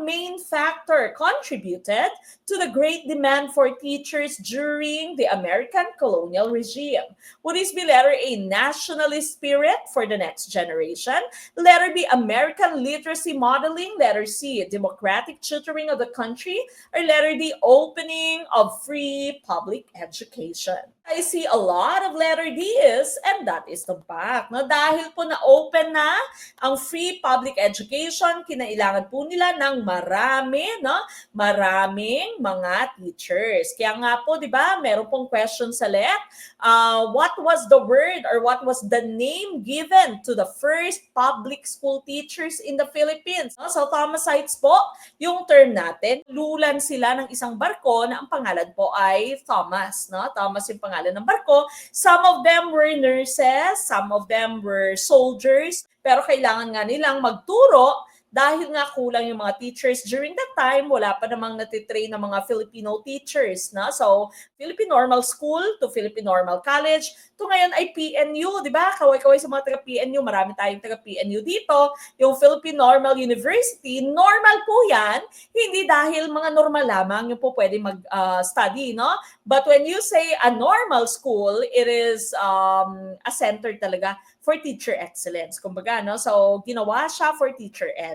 main factor contributed to the great demand for teachers during the American colonial regime? Would this be letter A, nationalist spirit for the next generation? Letter B, American literacy modeling? Letter C, democratic tutoring of the country? Or letter D, opening of free public education? I see a lot of letter D's, and that is the fact. No? Dahil po na-open na ang free public education, kinailangan po nila ng maraming mga teachers. Kaya nga po, di ba, meron pong question sa LEC, what was the word or what was the name given to the first public school teachers in the Philippines? No? So, Thomasites po, yung term natin, lulan sila ng isang barko na ang pangalan po ay Thomas. No? Thomas yung pangalan ng barko. Some of them were nurses, some of them were soldiers, pero kailangan nga nilang magturo dahil nga kulang yung mga teachers during that time, wala pa namang natitrain ng mga Filipino teachers. Na? So, Philippine Normal School to Philippine Normal College, to ngayon ay PNU, di ba? Kaway-kaway sa mga taga-PNU, marami tayong taga-PNU dito. Yung Philippine Normal University, normal po yan, hindi dahil mga normal lamang yung po pwede mag-study, no? But when you say a normal school, it is a center talaga for teacher excellence. Kumbaga, no? So, ginawa siya for teacher ed.